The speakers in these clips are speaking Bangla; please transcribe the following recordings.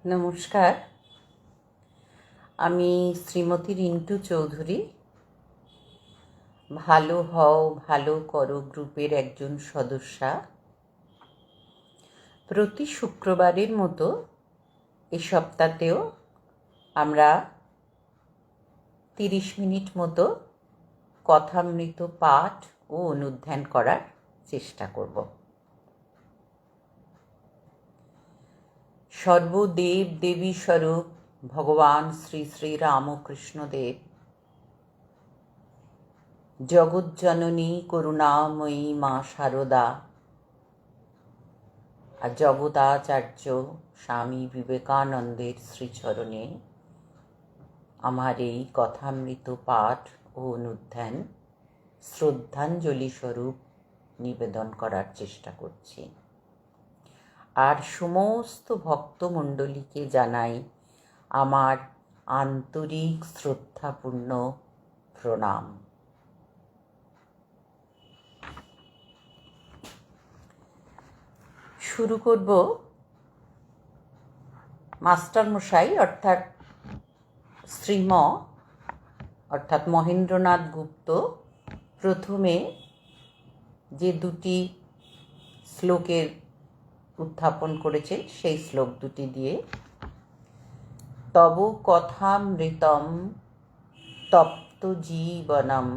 নমস্কার, আমি শ্রীমতী রিন্টু চৌধুরী, ভালো হও ভালো করো গ্রুপের একজন সদস্যা। প্রতি শুক্রবারের মতো এই সপ্তাহতেও আমরা 30 মিনিট মতো কথামৃত পাঠ ও অনুধ্যান করার চেষ্টা করব। সর্বদেব দেবী স্বরূপ ভগবান শ্রী শ্রী রামকৃষ্ণদেব, জগজ্জননী করুণাময়ী মা শারদা আর জগদাচার্য স্বামী বিবেকানন্দের শ্রীচরণে আমার এই কথামৃত পাঠ ও অনুধ্যান শ্রদ্ধাঞ্জলি স্বরূপ নিবেদন করার চেষ্টা করছি। আর সমস্ত ভক্তমণ্ডলীকে জানাই আমার আন্তরিক শ্রদ্ধাপূর্ণ প্রণাম। শুরু করব মাস্টারমশাই অর্থাৎ শ্রীম অর্থাৎ মহেন্দ্রনাথ গুপ্ত প্রথমে যে দুটি শ্লোকের উত্থাপন করেছেন সেই শ্লোক দুটি দিয়ে। তব কথামৃতম তপ্ত জীবনম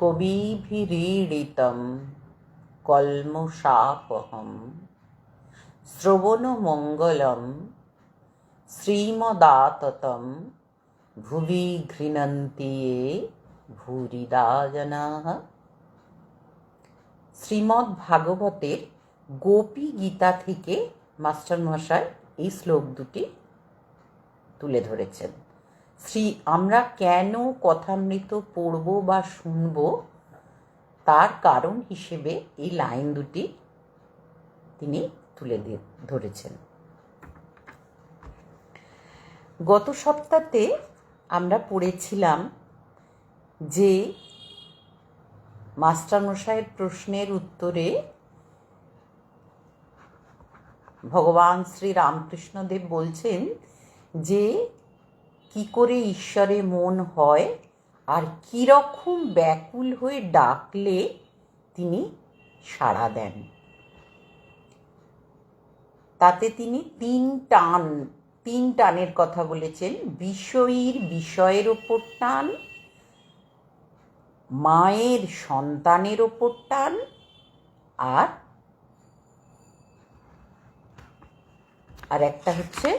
কবিভিরীড়িতম কল্মষাপহম শ্রবণমঙ্গলম শ্রীমদাততম ভুবি ঘৃণন্তি ye ভূরিদা জনাঃ। শ্রীমদ্ ভাগবতের গোপী গীতা থেকে মাস্টারমশাই এই শ্লোক দুটি তুলে ধরেছেন। আমরা কেন কথামৃত পড়ব বা শুনব তার কারণ হিসেবে এই লাইন দুটি তিনি তুলে ধরেছেন। গত সপ্তাহে আমরা পড়েছিলাম যে মাস্টারমশাইয়ের প্রশ্নের উত্তরে ভগবান শ্রী রামকৃষ্ণদেব বলছেন যে কি করে ঈশ্বরে মন হয় আর কীরকম ব্যাকুল হয়ে ডাকলে তিনি সাড়া দেন। তাতে তিনি তিন টানের কথা বলেছেন। বিষয়ীর বিষয়ের ওপর টান, মায়ের সন্তানের ওপর টান, আর একটা হচ্ছে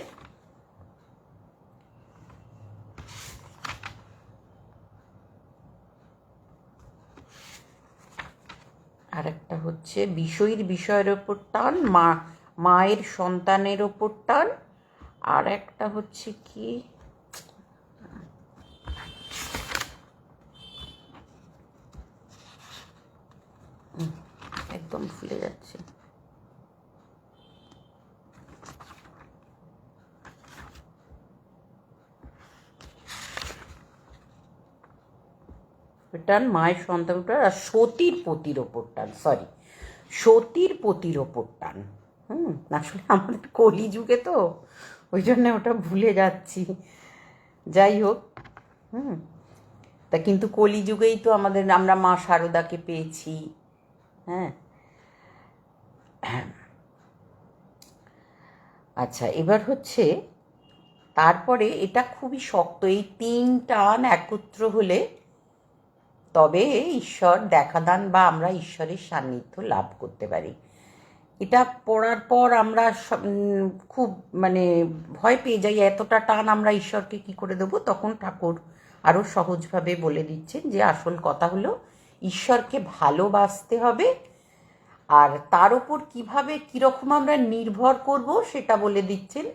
বিষয়ীর বিষয়ের ওপর টান, মায়ের সন্তানের ওপর টান, আর একটা হচ্ছে কি একদম ভুলে যাচ্ছে। টান, মায়ের সন্তান আর সতীর পতির ওপর টান, সতীর পতির ওপর টান। আসলে আমাদের কলিযুগে তো ওই জন্য ওটা ভুলে যাচ্ছি। যাই হোক, তা কিন্তু কলিযুগেই তো আমরা মা শারদাকে পেয়েছি। আচ্ছা, এবার হচ্ছে তারপরে এটা খুবই শক্ত, এই তিন টান একত্র হলে তবে ঈশ্বর দেখাদান বা আমরা ঈশ্বরের সান্নিধ্য লাভ করতে পারি। এটা পড়ার পর আমরা খুব ভয় পেয়ে যাই, এতটা টান আমরা ঈশ্বরকে কি করে দেবো। তখন ঠাকুর আরও সহজভাবে বলে দিচ্ছেন যে আসল কথা হলো ঈশ্বরকে ভালোবাসতে হবে, আর তার ওপর কীভাবে কীরকম আমরা নির্ভর করব সেটা বলে দিচ্ছেন।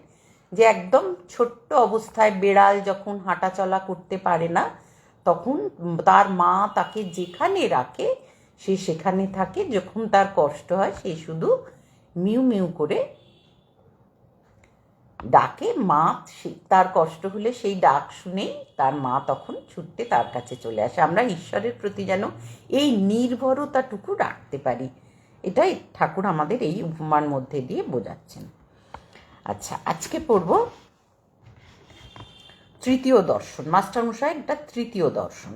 যে একদম ছোট্ট অবস্থায় বেড়াল যখন হাঁটা চলা করতে পারে না, তখন তার মা তাকে যেখানে রাখে সে সেখানে থাকে। যখন তার কষ্ট হয় সে শুধু মিউ মিউ করে ডাকে। মা তার কষ্ট হলে সেই ডাক শুনেই তার মা তখন ছুটতে তার কাছে চলে আসে। আমরা ঈশ্বরের প্রতি যেন এই নির্ভরতাটুকু রাখতে পারি, এটাই ঠাকুর আমাদের এই উপমার মধ্যে দিয়ে বোঝাচ্ছেন। আচ্ছা, আজকে পড়ব তৃতীয় দর্শন। মাস্টারমশাই এটা তৃতীয় দর্শন।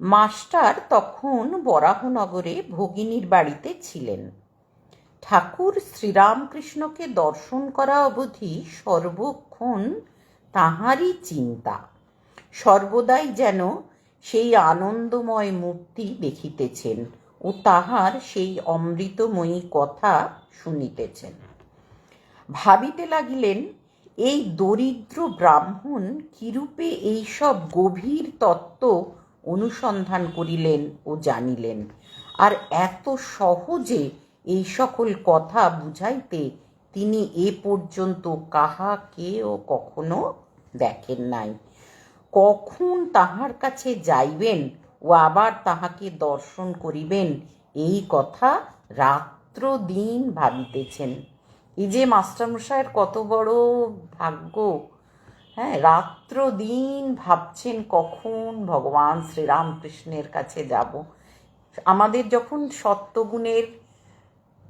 মাস্টার তখন বরাহনগরে ভগিনীর বাড়িতে ছিলেন। ঠাকুর শ্রীরামকৃষ্ণকে দর্শন করা অবধি সর্বক্ষণ তাঁহারই চিন্তা, সর্বদাই যেন সেই আনন্দময় মূর্তি দেখিতেছেন ও তাহার সেই অমৃতময়ী কথা শুনিতেছেন। ভাবিতে লাগিলেন, এই দরিদ্র ব্রাহ্মণ কিরূপে এইসব গভীর তত্ত্ব অনুসন্ধান করিলেন ও জানিলেন, আর এত সহজে এই সকল কথা বুঝাইতে তিনি এ পর্যন্ত কাহাকেও কখনো দেখেন নাই। কখন তাহার কাছে যাইবেন ও আবার তাহাকে দর্শন করিবেন এই কথা রাত্র দিন ভাবিতেছেন। এই যে মাস্টারমশাইয়ের কত বড় ভাগ্য! হ্যাঁ, রাত্র দিন ভাবছেন কখন ভগবান শ্রীরামকৃষ্ণের কাছে যাব। আমাদের যখন সত্যগুণের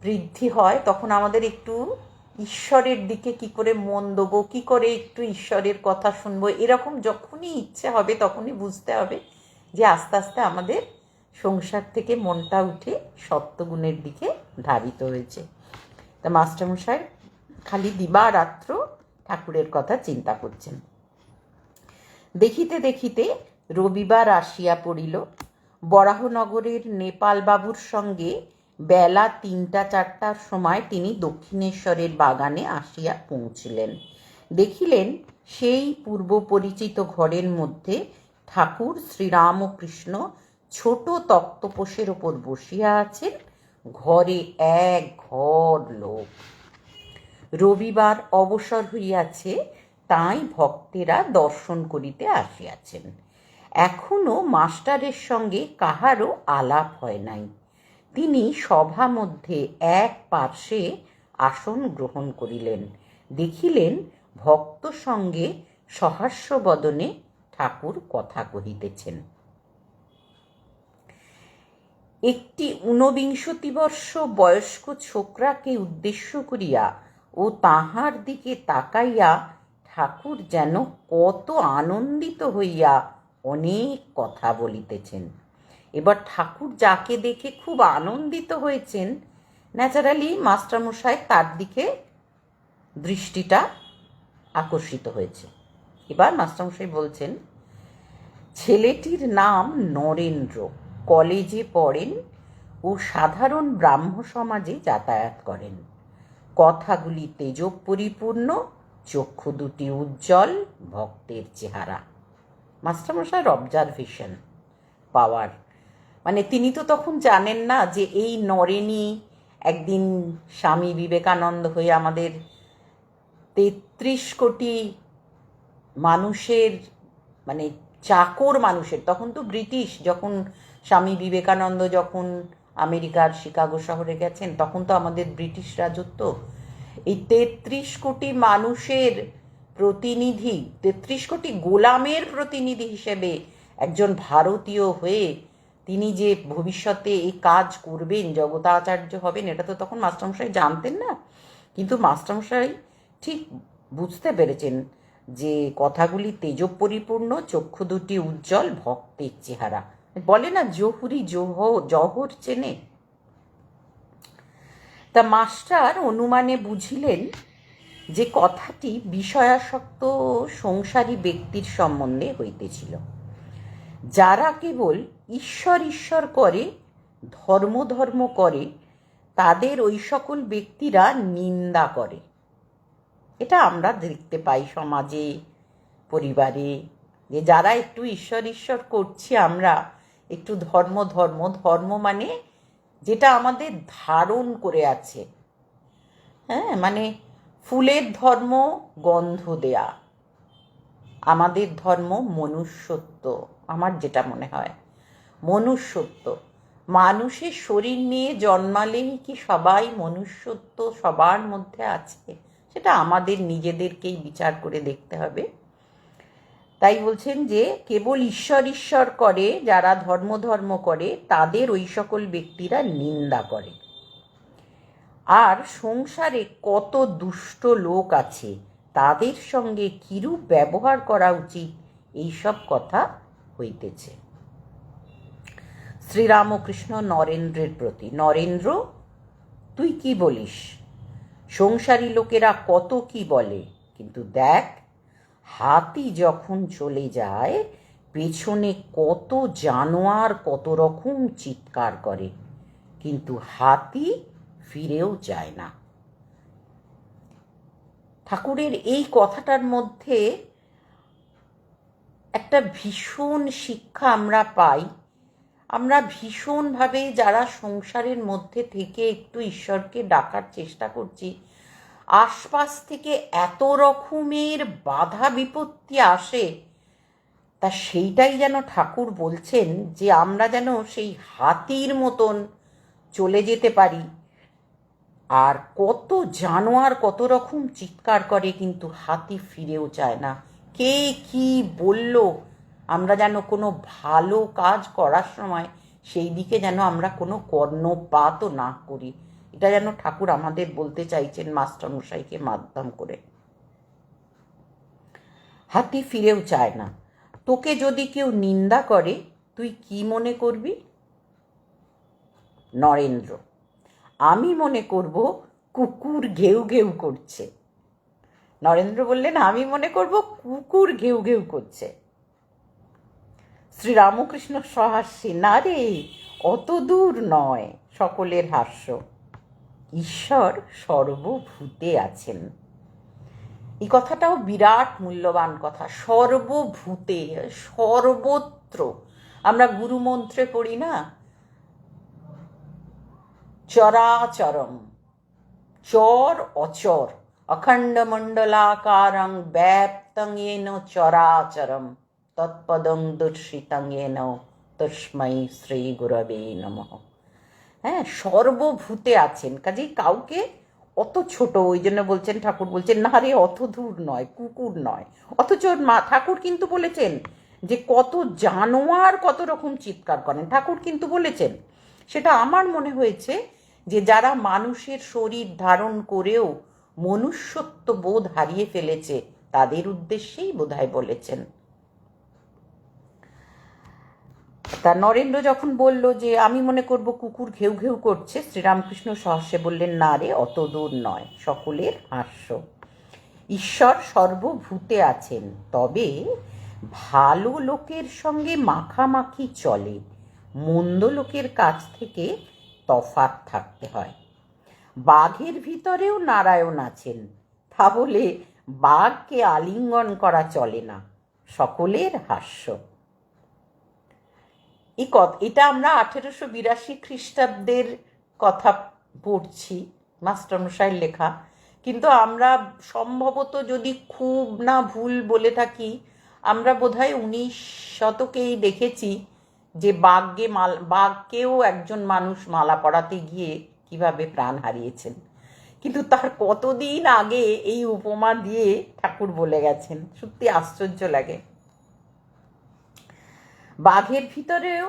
বৃদ্ধি হয় তখন আমাদের একটু ঈশ্বরের দিকে কি করে মন দেবো, কি করে একটু ঈশ্বরের কথা শুনবো, এরকম যখনই ইচ্ছে হবে তখনই বুঝতে হবে যে আস্তে আস্তে আমাদের সংসার থেকে মনটা উঠে সত্যগুণের দিকে ধাবিত হয়েছে। তা মাস্টারমশাই খালি দিবারাত্র ঠাকুরের কথা চিন্তা করছেন। দেখিতে দেখিতে রবিবার আসিয়া পড়িল। বরাহনগরের নেপালবাবুর সঙ্গে বেলা 3টা-4টার সময় তিনি দক্ষিণেশ্বরের বাগানে আসিয়া পৌঁছিলেন। দেখিলেন সেই পূর্ব পরিচিত ঘরের মধ্যে ঠাকুর শ্রীরামকৃষ্ণ ছোট তক্তপোষের ওপর বসিয়া আছেন। ঘরে এক ঘর লোক। রবিবার অবসর হইয়াছে, তাই ভক্তেরা দর্শন করিতে আসিয়াছেন। এখনো মাস্টারের সঙ্গে কাহারও আলাপ হয় নাই। তিনি সভা মধ্যে এক পার্শ্বে আসন গ্রহণ করিলেন। দেখিলেন ভক্ত সঙ্গে সহাস্য বদনে ঠাকুর কথা কহিতেছেন। একটি 29 বর্ষ বয়স্ক ছোকরাকে উদ্দেশ্য করিয়া ও তাহার দিকে তাকাইয়া ঠাকুর যেন কত আনন্দিত হইয়া অনেক কথা বলিতেছেন। এবার ঠাকুর যাকে দেখে খুব আনন্দিত হয়েছেন, ন্যাচারালি মাস্টারমশাই তার দিকে দৃষ্টিটা আকর্ষিত হয়েছে। এবার মাস্টারমশাই বলছেন, ছেলেটির নাম নরেন্দ্র, কলেজে পড়েন ও সাধারণ ব্রাহ্ম সমাজে যাতায়াত করেন। কথাগুলি তেজব পরিপূর্ণ, চক্ষু দুটি উজ্জ্বল, ভক্তের চেহারা। মাস্টারমশাইয়ের অবজারভেশন পাওয়ার, মানে তিনি তো তখন জানেন না যে এই নরেনই একদিন স্বামী বিবেকানন্দ হয়ে আমাদের 33 কোটি মানুষের, মানে চাকর মানুষের, তখন তো ব্রিটিশ, যখন স্বামী বিবেকানন্দ যখন আমেরিকার শিকাগো শহরে গেছেন তখন তো আমাদের ব্রিটিশ রাজত্ব। এই 33 কোটি মানুষের প্রতিনিধি, 33 কোটি গোলামের প্রতিনিধি হিসেবে একজন ভারতীয় হয়ে তিনি যে ভবিষ্যতে এই কাজ করবেন, জগতাচার্য হবেন, এটা তো তখন মাস্টারমশাই জানতেন না। কিন্তু মাস্টারমশাই ঠিক বুঝতে পেরেছেন যে কথাগুলি তেজব পরিপূর্ণ, চক্ষু দুটি উজ্জ্বল, ভক্তের চেহারা। বলে না জহুরি জহর চেনে। তা মাস্টার অনুমানে বুঝিলেন যে কথাটি বিষয়াসক্ত সংসারী ব্যক্তির সম্বন্ধে হইতেছিল। যারা কেবল ঈশ্বর ঈশ্বর করে, ধর্ম ধর্ম করে, তাদের ওই সকল ব্যক্তিরা নিন্দা করে। এটা আমরা দেখতে পাই সমাজে, পরিবারে, যে যারা একটু ঈশ্বর ঈশ্বর করছি, আমরা একটু ধর্ম ধর্ম, ধর্ম মানে যেটা আমাদের ধারণ করে আছে। হ্যাঁ, মানে ফুলের ধর্ম গন্ধ দেয়া, আমাদের ধর্ম মনুষ্যত্ব। আমার যেটা মনে হয় মনুষ্যত্ব, মানুষের শরীর নিয়ে জন্মালেই কি সবাই মনুষ্যত্ব সবার মধ্যে আছে? সেটা আমাদের নিজেদেরকেই বিচার করে দেখতে হবে। তাই বলছেন যে কেবল ঈশ্বর ঈশ্বর করে, যারা ধর্ম ধর্ম করে, তাদের ওই সকল ব্যক্তিরা নিন্দা করে। আর সংসারে কত দুষ্ট লোক আছে, তাদের সঙ্গে কিরূপ ব্যবহার করা উচিত, এইসব কথা হইতেছে। শ্রীরামকৃষ্ণ নরেন্দ্রের প্রতি: নরেন্দ্র, তুই কি বলিস? সংসারী লোকেরা কত কি বলে, কিন্তু দেখ, হাতি যখন চলে যায়, পেছনে কত জানোয়ার কত রকম চিৎকার করে, কিন্তু হাতি ফিরেও যায় না। ঠাকুরের এই কথাটার মধ্যে একটা ভীষণ শিক্ষা আমরা পাই। আমরা ভীষণভাবে যারা সংসারের মধ্যে থেকে একটু ঈশ্বরকে ডাকার চেষ্টা করছি, আশপাশ থেকে এত রকমের বাধা বিপত্তি আসে, তা সেইটাই যেন ঠাকুর বলছেন যে আমরা যেন সেই হাতির মতন চলে যেতে পারি। আর কত জানোয়ার কত রকম চিৎকার করে, কিন্তু হাতি ফিরেও যায় না। কে কি বলল, আমরা যেন কোনো ভালো কাজ করার সময় সেই দিকে যেন আমরা কোনো কর্ণপাতও না করি। এটা যেন ঠাকুর আমাদের বলতে চাইছেন মাস্টারমশাইকে মাধ্যম করে। হাতি ফিরেও চায় না। তোকে যদি কেউ নিন্দা করে, তুই কি মনে করবি? নরেন্দ্র: আমি মনে করব কুকুর ঘেউ ঘেউ করছে। নরেন্দ্র বললেন, আমি মনে করব কুকুর ঘেউ ঘেউ করছে। শ্রীরামকৃষ্ণ সহাস্যে: না রে, অত দূর নয়। সকলের হাস্য। ঈশ্বর সর্বভূতে আছেন। এই কথাটাও বিরাট মূল্যবান কথা। সর্বভূতে, সর্বত্র। আমরা গুরুমন্ত্রে পড়ি না, চরাচরম, চর অচর, অখণ্ড মণ্ডলাকারং ব্যাপ্তং येन চরাচরম তৎপদং দর্শিতং येन তস্मै শ্রী গুরবে নমঃ। হ্যাঁ, সর্বভূতে আছেন, কাজেই কাউকে অত ছোট, ওই জন্য বলছেন, ঠাকুর বলছেন, না রে, অত দূর নয়, কুকুর নয়। অথচ ঠাকুর কিন্তু বলেছেন যে কত জানোয়ার কত রকম চিৎকার করেন, ঠাকুর কিন্তু বলেছেন। সেটা আমার মনে হয়েছে যে যারা মানুষের শরীর ধারণ করেও মনুষ্যত্ব বোধ হারিয়ে ফেলেছে, তাদের উদ্দেশ্যেই বোধহয় বলেছেন। তা নরেন্দ্র যখন বলল যে আমি মনে করব কুকুর ঘেউ ঘেউ করছে, শ্রীরামকৃষ্ণ সহস্যে বললেন, না রে, অত দূর নয়। সকলের হাস্য। ঈশ্বর সর্বভূতে আছেন, তবে ভালো লোকের সঙ্গে মাখামাখি চলে, মন্দ লোকের কাছ থেকে তফাৎ থাকতে হয়। বাঘের ভিতরেও নারায়ণ আছেন, তা বলে বাঘকে আলিঙ্গন করা চলে না। সকলের হাস্য। এটা আমরা 1882 খ্রিস্টাব্দের কথা পড়ছি, মাস্টারমশাইয়ের লেখা। কিন্তু আমরা সম্ভবত, যদি খুব না ভুল বলে থাকি, আমরা বোধহয় 19 শতকেই দেখেছি যে বাঘকেও একজন মানুষ মালা পরাতে গিয়ে কিভাবে প্রাণ হারিয়েছেন। কিন্তু তার কতদিন আগে এই উপমা দিয়ে ঠাকুর বলে গেছেন, সত্যি আশ্চর্য লাগে। বাঘের ভিতরেও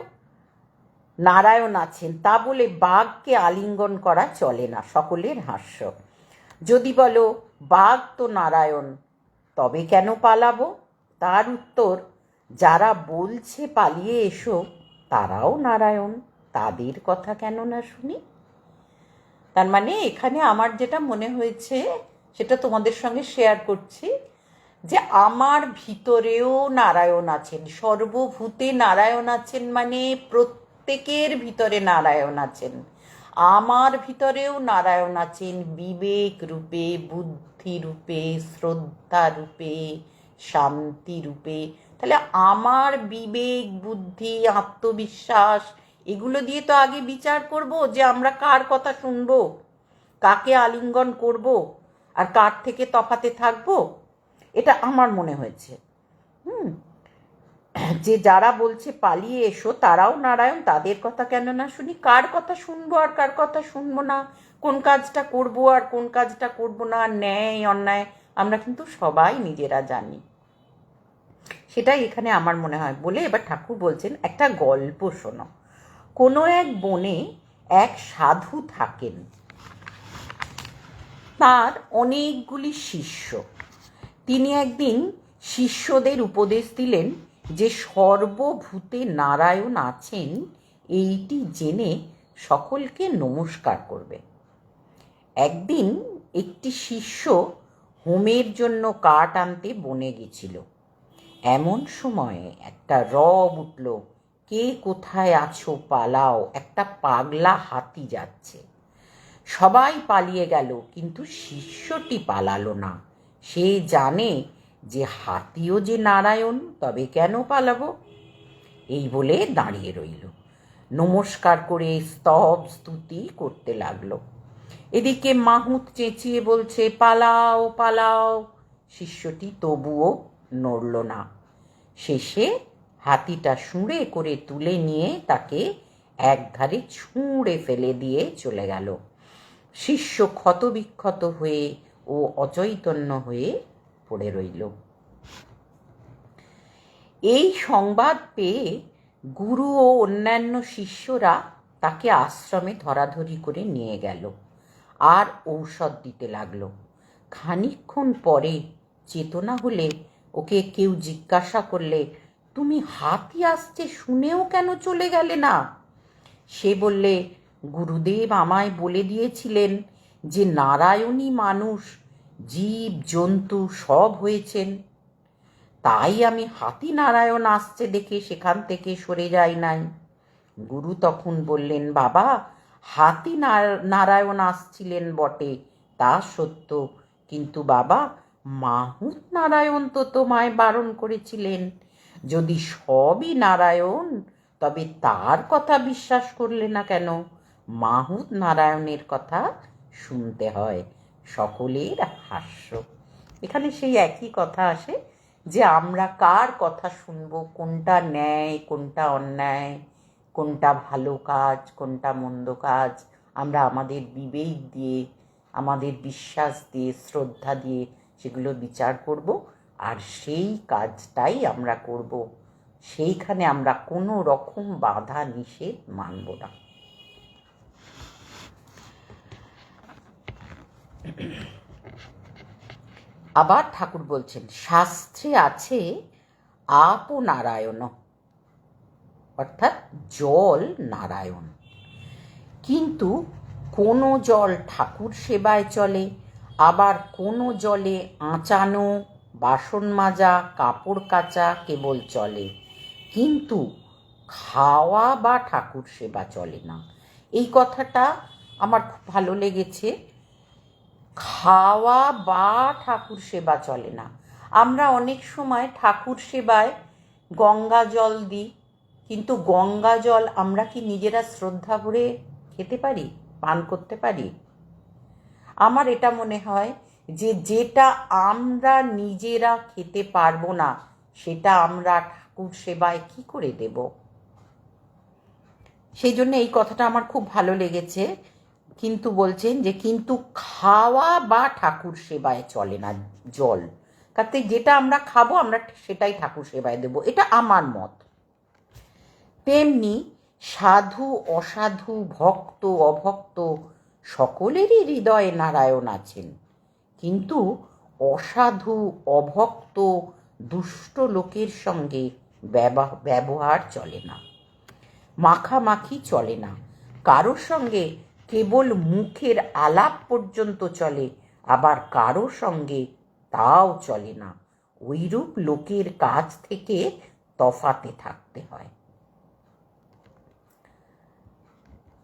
নারায়ণ আছেন, তা বলে বাঘকে আলিঙ্গন করা চলে না। সকলের হাস্য। যদি বলো বাঘ তো নারায়ণ, তবে কেন পালাবো? তার উত্তর, যারা বলছে পালিয়ে এসো, তারাও নারায়ণ, তাদের কথা কেন না শুনি? তার মানে এখানে আমার যেটা মনে হয়েছে সেটা তোমাদের সঙ্গে শেয়ার করছি, যে আমার ভিতরেও নারায়ণ আছেন। সর্বভূতে নারায়ণ আছেন মানে প্রত্যেকের ভিতরে নারায়ণ আছেন। আমার ভিতরেও নারায়ণ আছেন, বিবেক রূপে, বুদ্ধি রূপে, শ্রদ্ধা রূপে, শান্তি রূপে। তাহলে আমার বিবেক, বুদ্ধি, আত্মবিশ্বাস, এগুলো দিয়ে তো আগে বিচার করব যে আমরা কার কথা শুনবো, কাকে আলিঙ্গন করব, আর কার থেকে তফাতে থাকবো। এটা আমার মনে হয়েছে। যে যারা বলছে পালিয়ে এসো, তারাও নারায়ণ, তাদের কথা কেন না শুনি? কার কথা শুনবো আর কার কথা শুনবো না, কোন কাজটা করব আর কোন কাজটা করব না, ন্যায় অন্যায় আমরা কিন্তু সবাই নিজেরা জানি। সেটাই এখানে আমার মনে হয় বলে এবার ঠাকুর বলছেন, একটা গল্প শোনো। কোনো এক বনে এক সাধু থাকেন। তার অনেকগুলি শিষ্য। তিনি একদিন শিষ্যদের উপদেশ দিলেন যে সর্বভূতে নারায়ণ আছেন এইটি জেনে সকলকে নমস্কার করবে। একদিন একটি শিষ্য হোমের জন্য কাঠ আনতে বনে গেছিল। এমন সময়ে একটা রব উঠল, কে কোথায় আছো পালাও, একটা পাগলা হাতি যাচ্ছে। সবাই পালিয়ে গেল, কিন্তু শিষ্যটি পালালো না। সে জানে যে হাতিও যে নারায়ণ, তবে কেন পালাবো? এই বলে দাঁড়িয়ে রইল, নমস্কার করে স্তব স্তুতি করতে লাগলো। এদিকে মাহুত চেঁচিয়ে বলছে, পালাও পালাও। শিষ্যটি তবুও নড়ল না। শেষে হাতিটা শুঁড়ে করে তুলে নিয়ে তাকে একধারে ছুঁড়ে ফেলে দিয়ে চলে গেল। শিষ্য ক্ষতবিক্ষত হয়ে ও অচৈতন্য হয়ে পড়ে রইল। এই সংবাদ পেয়ে গুরু ও অন্যান্য শিষ্যরা তাকে আশ্রমে ধরাধরি করে নিয়ে গেল আর ঔষধ দিতে লাগলো। খানিকক্ষণ পরে চেতনা হলে ওকে কেউ জিজ্ঞাসা করলে, তুমি হাতি আসছে শুনেও কেন চলে গেলে না? সে বললে, গুরুদেব আমায় বলে দিয়েছিলেন যে নারায়ণী মানুষ, জীব জন্তু সব হয়েছেন, তাই আমি হাতি নারায়ণ আসছে দেখে সেখান থেকে সরে যাই নাই। গুরু তখন বললেন, বাবা, হাতি নারায়ণ আসছিলেন বটে, তা সত্য, কিন্তু বাবা, মাহুত নারায়ণ তো তোমায় বারণ করেছিলেন। যদি সবই নারায়ণ, তবে তার কথা বিশ্বাস করলে না কেন? মাহুত নারায়ণের কথা শুনতে হয়। সকলের হাস্য। এখানে সেই একই কথা আসে যে আমরা কার কথা শুনবো, কোনটা ন্যায় কোনটা অন্যায়, কোনটা ভালো কাজ কোনটা মন্দ কাজ, আমরা আমাদের বিবেক দিয়ে, আমাদের বিশ্বাস দিয়ে, শ্রদ্ধা দিয়ে সেগুলো বিচার করব, আর সেই কাজটাই আমরা করব। সেইখানে আমরা কোনো রকম বাধা নিষেধ মানব না। আবার ঠাকুর বলছেন, শাস্ত্রে আছে আপ নারায়ণ, অর্থাৎ জল নারায়ণ। কিন্তু কোনো জল ঠাকুর সেবায় চলে, আবার কোনো জলে আঁচানো, বাসন মাজা, কাপড় কাচা কেবল চলে, কিন্তু খাওয়া বা ঠাকুর সেবা চলে না। এই কথাটা আমার খুব ভালো লেগেছে। খাওয়া বা ঠাকুর সেবা চলে না। আমরা অনেক সময় ঠাকুর সেবায় গঙ্গা জল দিই, কিন্তু গঙ্গা জল আমরা কি নিজেরা শ্রদ্ধা ভরে খেতে পারি, পান করতে পারি? আমার এটা মনে হয় যে যেটা আমরা নিজেরা খেতে পারবো না, সেটা আমরা ঠাকুর সেবায় কি করে দেব? সেই জন্য এই কথাটা আমার খুব ভালো লেগেছে। কিন্তু বলছেন যে কিন্তু খাওয়া বা ঠাকুর সেবায় চলে না জল, কারণ যেটা আমরা খাবো আমরা সেটাই ঠাকুর সেবায় দেব, এটা আমার মত। তেমনি সাধু অসাধু, ভক্ত অভক্ত সকলেরই হৃদয়ে নারায়ণ আছেন, কিন্তু অসাধু অভক্ত দুষ্ট লোকের সঙ্গে ব্যবহার চলে না, মাখামাখি চলে না। কারোর সঙ্গে কেবল মুখের আলাপ পর্যন্ত চলে, আবার কারো সঙ্গে তাও চলে না। ওইরূপ লোকের কাছ থেকে তফাতে থাকতে হয়।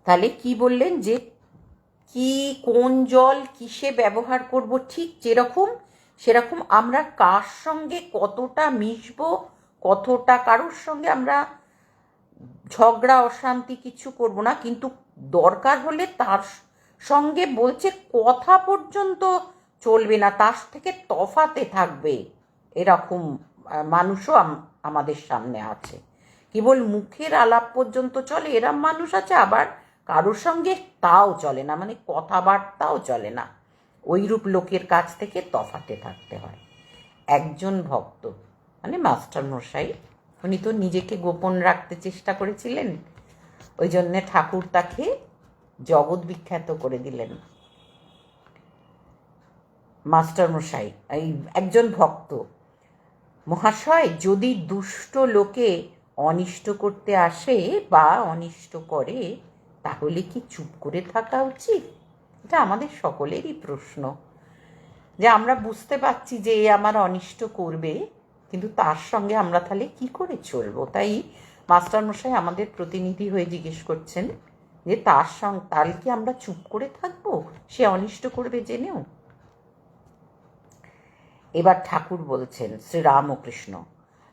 তাহলে কি বললেন যে কি কোন জল কিসে ব্যবহার করব, ঠিক যেরকম সেরকম আমরা কার সঙ্গে কতটা মিশবো, কতটা কারোর সঙ্গে আমরা ঝগড়া অশান্তি কিছু করব না, কিন্তু দরকার হলে তার সঙ্গে বলছে কথা পর্যন্ত চলবে না, তার থেকে তফাতে থাকবে, এরকম মানুষও আমাদের সামনে আছে। কেবল মুখের আলাপ পর্যন্ত চলে এরম মানুষ আছে, আবার কারোর সঙ্গে তাও চলে না, মানে কথাবার্তাও চলে না। ওইরূপ লোকের কাছ থেকে তফাতে থাকতে হয়। একজন ভক্ত মানে মাস্টার মশাই, উনি তো নিজেকে গোপন রাখতে চেষ্টা করেছিলেন, ওই জন্যে ঠাকুর তাকে জগৎ বিখ্যাত করে দিলেন। মাস্টারমশাই, এই একজন ভক্ত, মহাশয়, যদি দুষ্ট লোকে অনিষ্ট করতে আসে বা অনিষ্ট করে, তাহলে কি চুপ করে থাকা উচিত? এটা আমাদের সকলেরই প্রশ্ন, যে আমরা বুঝতে পারছি যে এ আমার অনিষ্ট করবে, কিন্তু তার সঙ্গে আমরা তাহলে কি করে চলবো? তাই মাস্টারমশাই আমাদের প্রতিনিধি হয়ে জিজ্ঞেস করছেন যে তাহলে কি আমরা চুপ করে থাকবো সে অনিষ্ট করবে জেনেও? এবার ঠাকুর বলছেন, শ্রীরামকৃষ্ণ,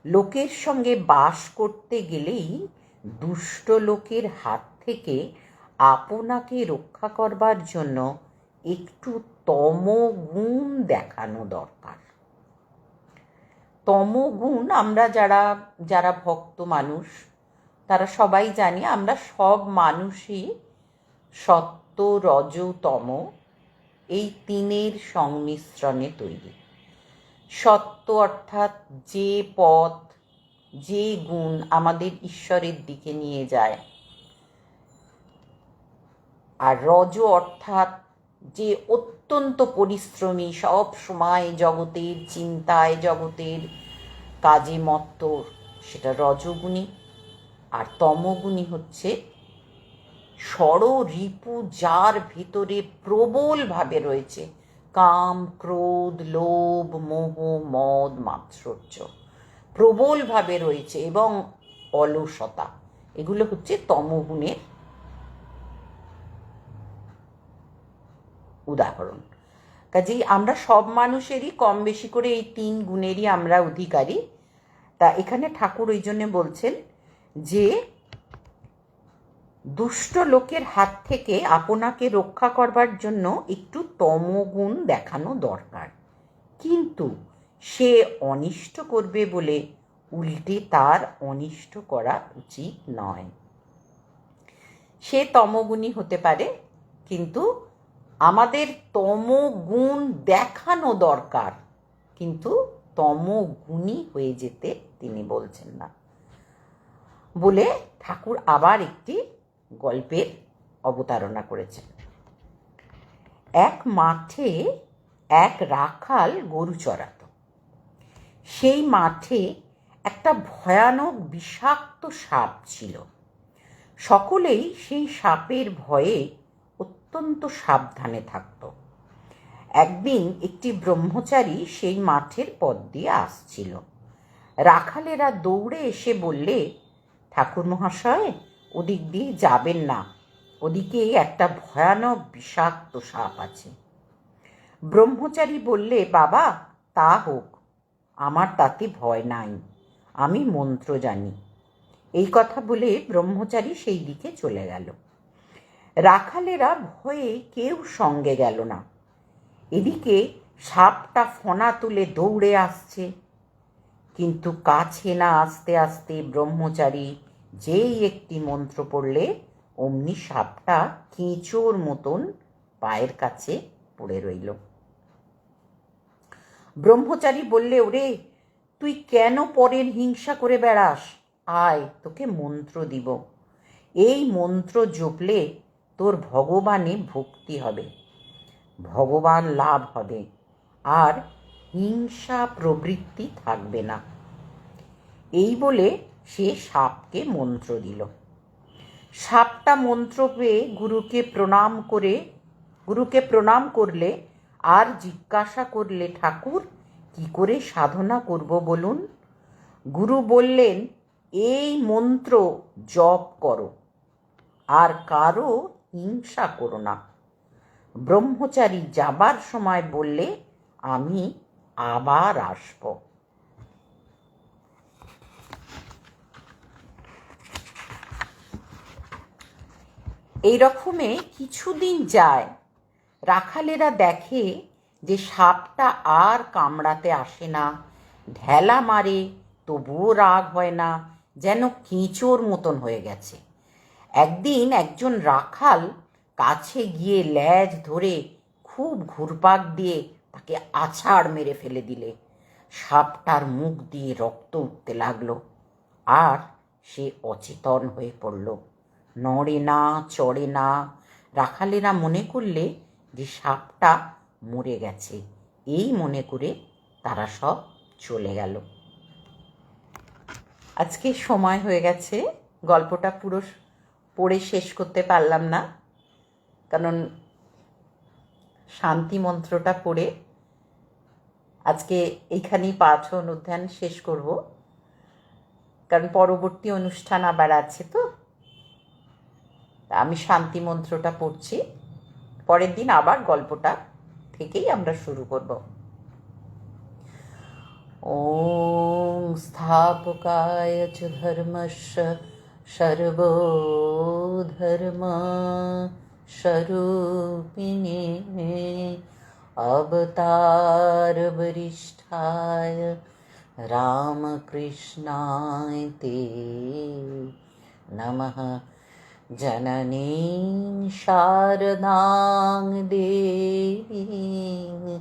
লোকের সঙ্গে বাস করতে গেলেই দুষ্ট লোকের হাত থেকে আপনাকে রক্ষা করবার জন্য একটু তমগুণ দেখানো দরকার। তমগুণ আমরা যারা ভক্ত মানুষ তারা সবাই জানি, আমরা সব মানুষই সত্য, রজ, তম এই তিনের সংমিশ্রণে তৈরি। সত্য অর্থাৎ যে পথ, যে গুণ আমাদের ঈশ্বরের দিকে নিয়ে যায়, আর রজ অর্থাৎ যে অত্যন্ত পরিশ্রমী, সব সময় জগতের চিন্তায়, জগতের কাজে মত্ত, সেটা রজগুণী। আর তমগুণী হচ্ছে ষড়রিপু, যার ভিতরে প্রবলভাবে রয়েছে কাম, ক্রোধ, লোভ, মোহ, মদ, মাৎসর্য, প্রবলভাবে রয়েছে, এবং অলসতা। এগুলো হচ্ছে তমগুণের উদাহরণ। কাজেই আমরা সব মানুষেরই কম বেশি করে এই তিন গুণেরই আমরা অধিকারী। তা এখানে ঠাকুর ওই জন্য বলছেন যে দুষ্ট লোকের হাত থেকে আপনাকে রক্ষা করবার জন্য একটু তমগুণ দেখানো দরকার, কিন্তু সে অনিষ্ট করবে বলে উল্টে তার অনিষ্ট করা উচিত নয়। সে তমগুণী হতে পারে, কিন্তু আমাদের তমগুণ দেখানো দরকার, কিন্তু তমগুণী হয়ে যেতে তিনি বলছেন না। বলে ঠাকুর আবার একটি গল্পের অবতারণা করেছেন। এক মাঠে এক রাখাল গরু চড়াত। সেই মাঠে একটা ভয়ানক বিষাক্ত সাপ ছিল। সকলেই সেই সাপের ভয়ে অত্যন্ত সাবধানে থাকত। একদিন একটি ব্রহ্মচারী সেই মাঠের পথ দিয়ে আসছিল। রাখালেরা দৌড়ে এসে বললে, ঠাকুর মহাশয়, ওদিক দিয়ে যাবেন না, ওদিকে একটা ভয়ানক বিষাক্ত সাপ আছে। ব্রহ্মচারী বললে, বাবা, তা হোক, আমার তাতে ভয় নাই, আমি মন্ত্র জানি। এই কথা বলে ব্রহ্মচারী সেই দিকে চলে গেল। রাখালেরা ভয়ে কেউ সঙ্গে গেল না। এদিকে সাপটা ফণা তুলে দৌড়ে আসছে, কিন্তু কাছে না আসতে আসতে ব্রহ্মচারী যেই একটি মন্ত্র পড়লে অমনি সাপটা কেঁচোর মতন পায়ের কাছে পড়ে রইল। ব্রহ্মচারী বললে, ওরে, তুই কেন পরের হিংসা করে বেড়াস? আয়, তোকে মন্ত্র দিব। এই মন্ত্র জপলে তোর ভগবানে ভক্তি হবে, ভগবান লাভ হবে, আর হিংসা প্রবৃত্তি থাকবে না। এই বলে সে সাপকে মন্ত্র দিল। সাপটা মন্ত্র পেয়ে গুরুকে প্রণাম করলে আর জিজ্ঞাসা করলে, ঠাকুর, কি করে সাধনা করব বলুন? গুরু বললেন, এই মন্ত্র জপ করো, আর কারো হিংসা করো না। ব্রহ্মচারী যাবার সময় বললে, আমি আবার আসব। এই রকমে কিছুদিন যায়। রাখালেরা দেখে যে সাপটা আর কামড়াতে আসে না, ঢেলা মারে তবুও রাগ হয় না, যেন কেঁচোর মতন হয়ে গেছে। একদিন একজন রাখাল কাছে গিয়ে ল্যাজ ধরে খুব ঘুরপাক দিয়ে তাকে আছাড় মেরে ফেলে দিলে সাপটার মুখ দিয়ে রক্ত উঠতে লাগলো, আর সে অচেতন হয়ে পড়ল, নড়ে না, চড়ে না। রাখালেরা মনে করলে যে সাপটা মরে গেছে, এই মনে করে তারা সব চলে গেল। আজকে সময় হয়ে গেছে, গল্পটা পুরো পড়ে শেষ করতে পারলাম না, কারণ শান্তি মন্ত্রটা পড়ে আজকে এইখানেই পাঠ অনুধ্যান শেষ করব, কারণ পরবর্তী অনুষ্ঠান আবার আছে। তো আমি শান্তি মন্ত্রটা পড়ছি, পরের দিন আবার গল্পটা থেকেই আমরা শুরু করব। ওম স্থাপকায় চ ধর্মস্য সর্বধর্ম স্বরূপিণে अवतार वरिष्ठाय रामकृष्णाय ते नमः। जननीं शारदां देवीं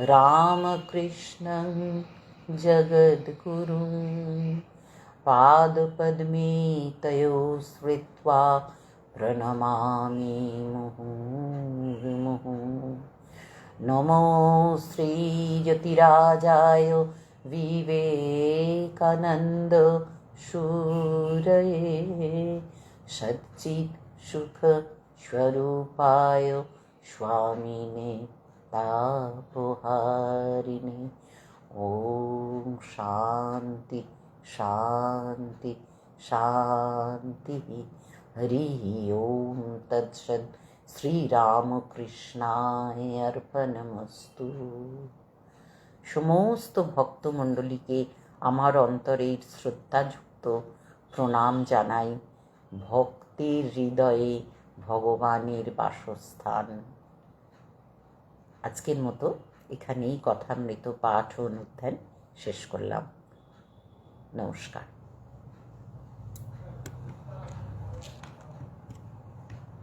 रामकृष्णं जगद्गुरुं पादपद्मे तयो स्मृत्वा प्रणमामि मुहुर्मुहुः। नमो श्रीयतिराजाय विवेकानन्द शूरये सच्चित् सुख स्वरूपाय स्वामिने तापहारिणे। ओम शांति शांति शांति। हरि ओम तत्सत्। শ্রীরামকৃষ্ণায় অর্পণমস্তু। সমস্ত ভক্তমণ্ডলীকে আমার অন্তরের শ্রদ্ধাযুক্ত প্রণাম জানাই। ভক্তের হৃদয়ে ভগবানের বাসস্থান। আজকের মতো এখানেই কথামৃত পাঠ ও অনুধ্যান শেষ করলাম। নমস্কার।